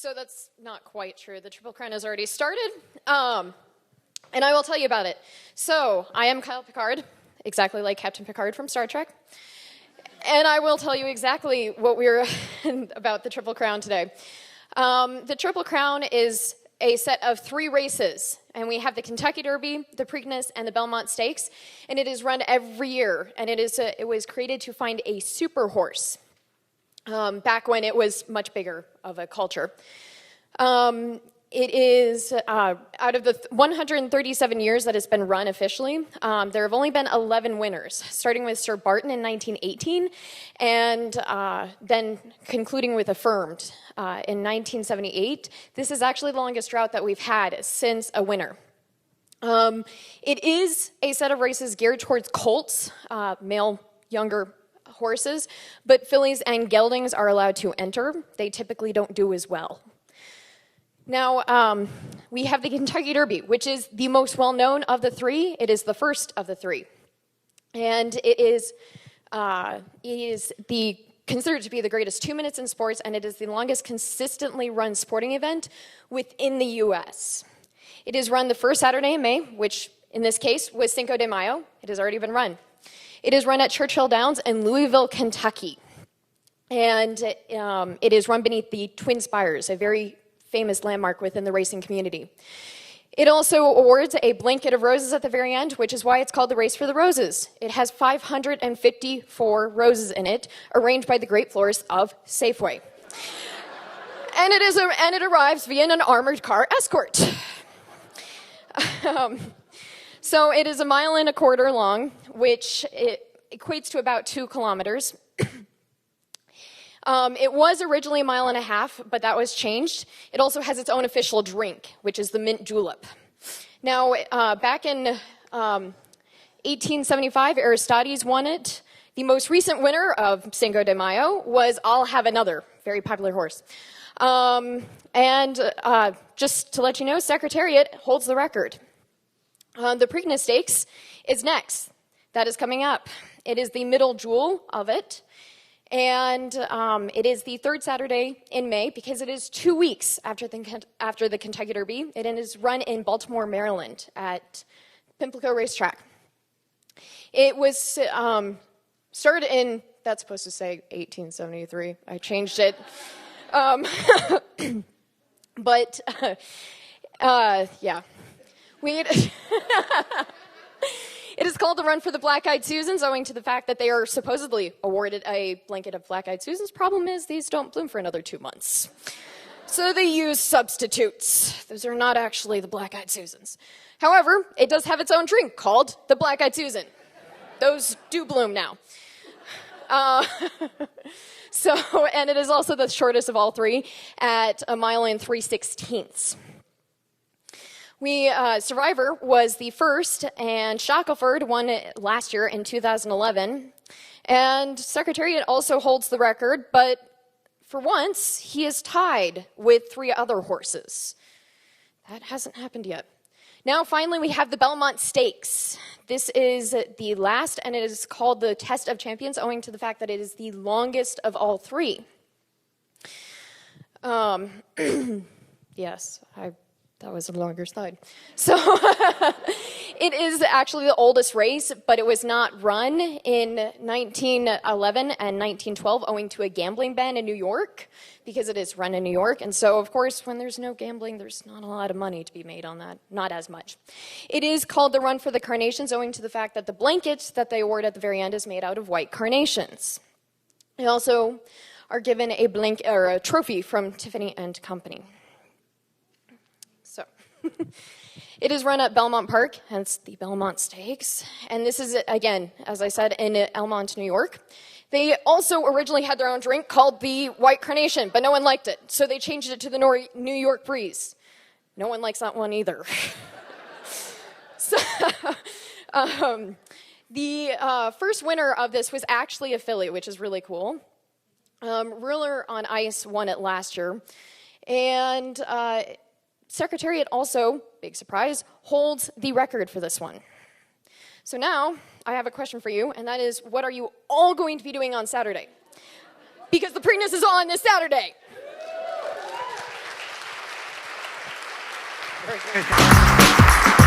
So that's not quite true. The Triple Crown has already started, and I will tell you about it. So I am Kyle Pickard, exactly like Captain Pickard from Star Trek, and I will tell you exactly what we're about the Triple Crown today. The Triple Crown is a set of 3 races, and we have the Kentucky Derby, the Preakness, and the Belmont Stakes, and it is run every year, and it was created to find a super horse. Back when it was much bigger of a culture. It is, out of the 137 years that it's been run officially, there have only been 11 winners, starting with Sir Barton in 1918, and then concluding with Affirmed in 1978. This is actually the longest drought that we've had since a winner. It is a set of races geared towards colts, male, younger horses, but fillies and geldings are allowed to enter. They typically don't do as well. Now, we have the Kentucky Derby, which is the most well-known of the 3. It is the first of the 3. And it is considered to be the greatest 2 minutes in sports, and it is the longest consistently run sporting event within the U.S. It is run the first Saturday in May, which in this case was Cinco de Mayo. It has already been run. It is run at Churchill Downs in Louisville, Kentucky. And it is run beneath the Twin Spires, a very famous landmark within the racing community. It also awards a blanket of roses at the very end, which is why it's called the Race for the Roses. It has 554 roses in it, arranged by the great florist of Safeway. And it arrives via an armored car escort. So it is 1.25 miles long, which it equates to about 2 kilometers. It was originally 1.5 miles, but that was changed. It also has its own official drink, which is the mint julep. Now, back in 1875, Aristides won it. The most recent winner of Cinco de Mayo was I'll Have Another, very popular horse. Just to let you know, Secretariat holds the record. The Preakness Stakes is next. That is coming up. It is the middle jewel of it. And it is the 3rd Saturday in May because it is 2 weeks after the Kentucky Derby. It is run in Baltimore, Maryland at Pimlico Racetrack. It was started in, that's supposed to say 1873. I changed it. Yeah. It is called the Run for the Black-Eyed Susans, owing to the fact that they are supposedly awarded a blanket of Black-Eyed Susans. Problem is, these don't bloom for another 2 months. So they use substitutes. Those are not actually the Black-Eyed Susans. However, it does have its own drink called the Black-Eyed Susan. Those do bloom now. And it is also the shortest of all 3 at 1 mile and 3/16. Survivor was the first, and Shackelford won it last year in 2011. And Secretariat also holds the record, but for once, he is tied with 3 other horses. That hasn't happened yet. Now, finally, we have the Belmont Stakes. This is the last, and it is called the Test of Champions, owing to the fact that it is the longest of all 3. Yes, that was a longer slide. So it is actually the oldest race, but it was not run in 1911 and 1912 owing to a gambling ban in New York, because it is run in New York. And so, of course, when there's no gambling, there's not a lot of money to be made on that, not as much. It is called the Run for the Carnations, owing to the fact that the blanket that they award at the very end is made out of white carnations. They also are given a trophy from Tiffany and Company. It is run at Belmont Park, hence the Belmont Stakes. And this is, again, as I said, in Elmont, New York. They also originally had their own drink called the White Carnation, but no one liked it. So they changed it to the New York Breeze. No one likes that one either. The first winner of this was actually a filly, which is really cool. Ruler on Ice won it last year. And Secretariat also, big surprise, holds the record for this one. So now, I have a question for you, and that is, what are you all going to be doing on Saturday? Because the Preakness is on this Saturday. Very good.